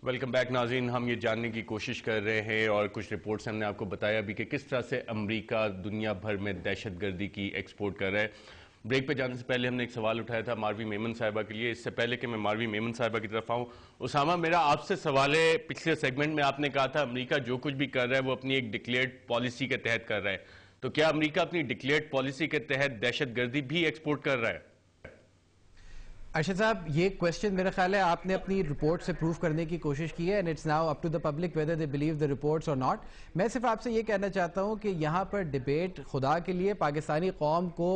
Welcome back ناظرین. ہم یہ جاننے کی کوشش کر رہے ہیں اور کچھ رپورٹس ہم نے آپ کو بتایا بھی کہ کس طرح سے امریکہ دنیا بھر میں دہشت گردی کی ایکسپورٹ کر رہا ہے. بریک پہ جانے سے پہلے ہم نے ایک سوال اٹھایا تھا ماروی میمن صاحبہ کے لیے. اس سے پہلے کہ میں ماروی میمن صاحبہ کی طرف آؤں، اسامہ میرا آپ سے سوال ہے، پچھلے سیگمنٹ میں آپ نے کہا تھا امریکہ جو کچھ بھی کر رہا ہے وہ اپنی ایک ڈکلیئرڈ پالیسی کے تحت کر رہا ہے، تو کیا امریکہ اپنی ڈکلیئرڈ پالیسی کے تحت دہشت گردی بھی ایکسپورٹ کر رہا ہے؟ ارشد صاحب، یہ کویسچن میرا خیال ہے آپ نے اپنی رپورٹ سے پروف کرنے کی کوشش کی ہے، and it's now up to the public whether they believe the reports or not. میں صرف آپ سے یہ کہنا چاہتا ہوں کہ یہاں پر ڈیبیٹ خدا کے لیے پاکستانی قوم کو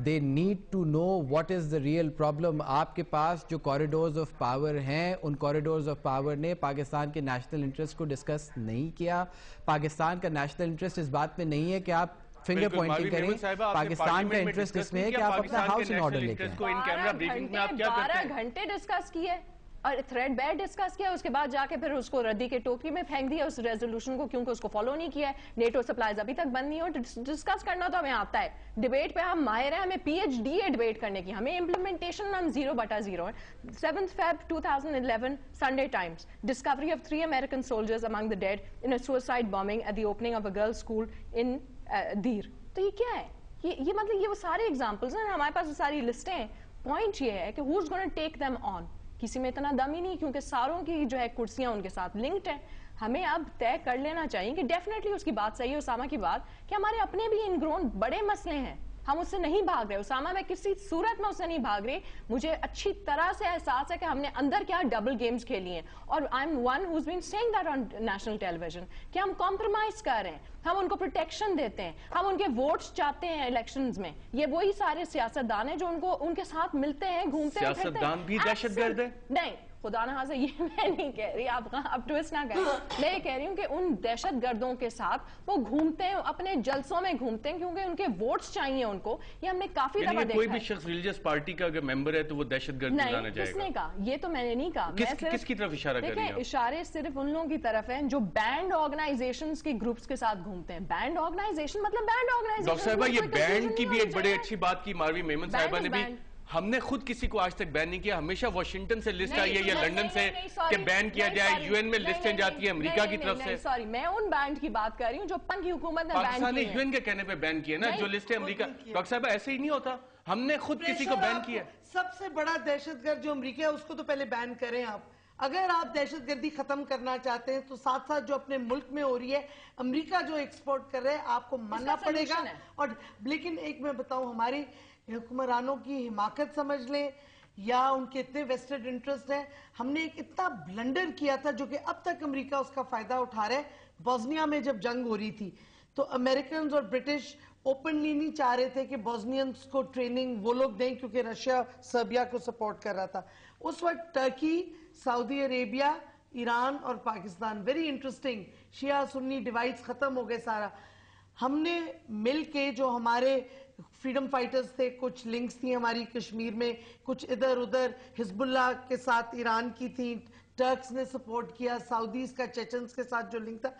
they need to know what is the real problem. آپ کے پاس جو کوریڈورز آف پاور ہیں، ان کوریڈورز آف پاور نے پاکستان کے نیشنل انٹرسٹ کو ڈسکس نہیں کیا. پاکستان کا نیشنل انٹرسٹ اس بات میں نہیں ہے کہ آپ فنگر پوائنٹنگ کریں. پاکستان کا انٹرسٹ اس میں ہے کہ آپ اپنا ہاؤس ان آرڈر لے کے آئیں. 12 گھنٹے ڈسکس کیے اور تھریڈ بیڈ ڈسکس کیا، اس کے بعد جا کے پھر اس کو ردی کے ٹوکری میں پھینک دیا اس ریزولوشن کو، کیونکہ اس کو فالو نہیں کیا ہے. نیٹو سپلائز ابھی تک بند نہیں ہو. ڈسکس کرنا تو ہمیں آتا ہے، ڈیبیٹ پہ ہم ماہر ہیں، ہمیں پی ایچ ڈی ہے ڈیبیٹ کرنے کی. ہمیں امپلیمنٹیشن ہم 0/0 ہیں. 7 Feb 2011 Sunday Times, discovery of 3 American soldiers among the dead in a suicide bombing at the opening of a girls' school in دیر. تو یہ کیا ہے؟ یہ مطلب یہ وہ سارے ایگزامپلز ہیں، ہمارے پاس وہ ساری لسٹیں ہیں. پوائنٹ یہ ہے کہ who's going to take them on. کسی میں اتنا دم ہی نہیں، کیونکہ ساروں کی جو ہے کرسیاں ان کے ساتھ لنکڈ ہیں. ہمیں اب طے کر لینا چاہیے کہ ڈیفینیٹلی اس کی بات صحیح ہے اسامہ کی بات کہ ہمارے اپنے بھی ان گرون بڑے مسئلے ہیں، ہم اس سے نہیں بھاگ رہے. اسامہ میں کسی صورت میں اس سے نہیں بھاگ رہی. مجھے اچھی طرح سے احساس ہے کہ ہم نے اندر کیا ڈبل گیمز کھیلی ہیں، اور I am one who's been seeing that on national television کہ ہم کمپرومائز کر رہے ہیں، ہم ان کو پروٹیکشن دیتے ہیں، ہم ان کے ووٹس چاہتے ہیں الیکشنز میں. یہ وہی سارے سیاستدان ہیں جو ان کے ساتھ ملتے ہیں، گھومتے ہیں. سیاستدان بھی دہشت گرد ہے؟ نہیں، خدا نہ خاصہ یہ میں نہیں کہہ رہی، آپ ٹویسٹ نہ کریں. میں یہ کہہ رہی ہوں کہ ان دہشت گردوں کے ساتھ وہ گھومتے ہیں، اپنے جلسوں میں گھومتے ہیں کیونکہ ان کے ووٹس چاہیے ان کو. یہ ہم نے کافی دفعہ دیکھا ہے. کوئی بھی شخص ریلیجس پارٹی کا اگر ممبر ہے تو وہ دہشت گرد بنانا نہیں. جائے گا؟ کس نے کہا؟ یہ تو میں نے نہیں کہا. کس کی طرف اشارہ کر رہی ہیں؟ دیکھیں، اشارے صرف ان لوگوں کی طرف ہیں جو بینڈ آرگنائزیشنز کے گروپس کے ساتھ گھومتے ہیں. بینڈ آرگنائزیشن مطلب بینڈ آرگنائزیشن. ڈاکٹر صاحبہ، یہ بینڈ کی بھی ایک بڑی اچھی بات کی ماروی میمن صاحبہ نے بھی. ہم نے خود کسی کو آج تک بین نہیں کیا، ہمیشہ واشنگٹن سے لسٹ آئی ہے یا لنڈن سے کہ بین کیا جائے. یو این میں لسٹیں جاتی ہیں امریکہ کی طرف سے. سوری، میں ان بینڈ کی بات کر رہی ہوں جو پن کی حکومت نے بین کیے ہیں. پاکستان نے یو این کے کہنے پہ بین کیے نا جو لسٹیں امریکہ. ڈاکٹر صاحبہ ایسے ہی نہیں ہوتا، ہم نے خود کسی کو بین کیا. سب سے بڑا دہشت گرد جو امریکہ ہے اس کو تو پہلے بین کریں آپ. اگر آپ دہشت گردی ختم کرنا چاہتے ہیں تو ساتھ ساتھ جو اپنے ملک میں ہو رہی ہے، امریکہ جو ایکسپورٹ کر رہے ہیں، آپ کو ماننا پڑے گا. اور لیکن ایک میں بتاؤں، ہماری حکمرانوں کی حماقت سمجھ لیں یا ان کے اتنے ویسٹڈ انٹرسٹ ہیں. ہم نے ایک اتنا بلنڈر کیا تھا جو کہ اب تک امریکہ اس کا فائدہ اٹھا رہے. بوسنیا میں جب جنگ ہو رہی تھی تو امریکنز اور برٹش اوپنلی نہیں چاہ رہے تھے کہ بوسنینز کو ٹریننگ وہ لوگ دیں، کیونکہ رشیا سربیا کو سپورٹ کر رہا تھا. اس وقت ٹرکی، سعودی عربیہ، ایران اور پاکستان، ویری انٹرسٹنگ، شیعہ سنی ڈیوائڈز ختم ہو گئے سارا. ہم نے مل کے جو ہمارے فریڈم فائٹرز تھے، کچھ لنکس تھی ہماری کشمیر میں، کچھ ادھر ادھر حزب اللہ کے ساتھ ایران کی تھی، ٹرکس نے سپورٹ کیا، سعودیز کا چیچنز کے ساتھ جو لنک تھا،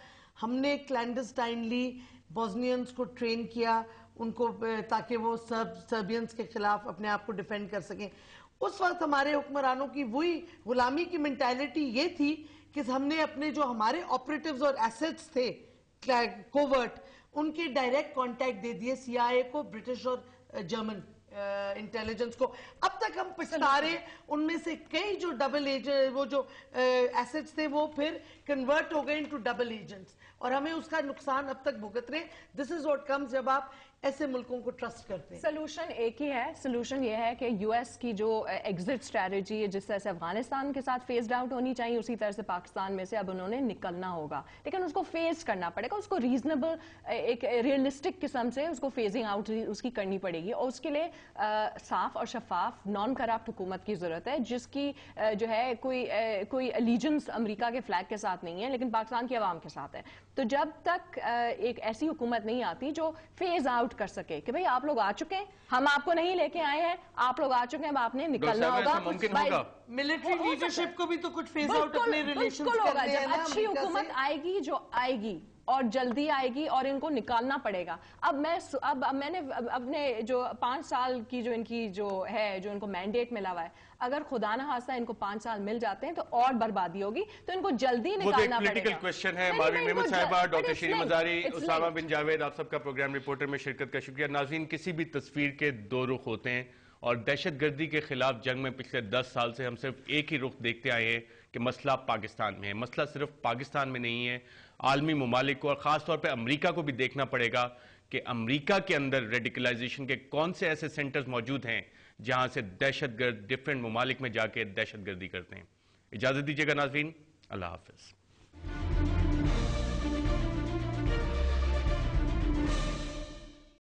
ہم نے کلینڈسٹائنلی بوسنینز کو ٹرین کیا ان کو تاکہ وہ سربینز کے خلاف اپنے آپ کو ڈیفینڈ کر سکیں. اس وقت ہمارے حکمرانوں کی وہی غلامی کی منٹیلٹی یہ تھی کہ ہم نے اپنے جو ہمارے آپریٹیوز اور ایسٹس تھے کوورٹ، ان کے ڈائریکٹ کانٹیکٹ دے دیے سی آئی اے کو، برٹش اور جرمن انٹیلیجنس کو. اب تک ہم پچھتا رہے. ان میں سے کئی جو ڈبل ایجنٹ، وہ جو ایسٹس تھے وہ پھر کنورٹ ہو گئے انٹو ڈبل ایجنٹس، اور ہمیں اس کا نقصان اب تک بھگت رہے. دس از واٹ کمز جب آپ ایسے ملکوں کو ٹرسٹ کرتے ہیں. سلوشن ایک ہی ہے. سلوشن یہ ہے کہ یو ایس کی جو ایگزٹ اسٹریٹجی ہے، جس طرح سے افغانستان کے ساتھ فیزڈ آؤٹ ہونی چاہیے، اسی طرح سے پاکستان میں سے اب انہوں نے نکلنا ہوگا. لیکن اس کو فیز کرنا پڑے گا، اس کو ریزنیبل ایک ریئلسٹک قسم سے اس کو فیزنگ آؤٹ اس کی کرنی پڑے گی. اور اس کے لیے صاف اور شفاف نان کرپٹ حکومت کی ضرورت ہے، جس کی جو ہے کوئی الیجنس امریکہ کے فلیگ کے ساتھ نہیں ہے لیکن پاکستان کی عوام کے ساتھ ہے. تو جب تک ایک ایسی حکومت نہیں آتی جو فیز آؤٹ کر سکے کہ بھئی آپ لوگ آ چکے ہیں، ہم آپ کو نہیں لے کے آئے ہیں، آپ لوگ آ چکے ہیں، اب آپ نے نکلنا ہوگا. ملٹری لیڈرشپ کو بھی تو کچھ فیز آؤٹ اپنے ریلیشنز کرنے ہیں نا. اچھی حکومت آئے گی جو آئے گی، اور جلدی آئے گی اور ان کو نکالنا پڑے گا. اب میں نے اپنے جو 5 سال کی جو ان کی جو ہے جو ان کو مینڈیٹ ملا ہوا ہے, اگر خدا نہ خواستہ ان کو 5 سال مل جاتے ہیں تو اور بربادی ہوگی, تو ان کو جلدی نکالنا پڑے گا. وہ ایک پولیٹیکل کویسچن ہے. ماروی میمن صاحبہ, ڈاکٹر شیریں مزاری, اسامہ بن جاوید, آپ سب کا پروگرام رپورٹر میں شرکت کا شکریہ. ناظرین, کسی بھی تصویر کے 2 رخ ہوتے ہیں اور دہشت گردی کے خلاف جنگ میں پچھلے 10 سال سے ہم صرف ایک ہی رخ دیکھتے آئے ہیں کہ مسئلہ پاکستان میں ہے. مسئلہ صرف پاکستان میں نہیں ہے, عالمی ممالک کو اور خاص طور پہ امریکہ کو بھی دیکھنا پڑے گا کہ امریکہ کے اندر ریڈیکلائزیشن کے کون سے ایسے سینٹرز موجود ہیں جہاں سے دہشت گرد ڈیفرنٹ ممالک میں جا کے دہشت گردی کرتے ہیں. اجازت دیجیے گا ناظرین, اللہ حافظ.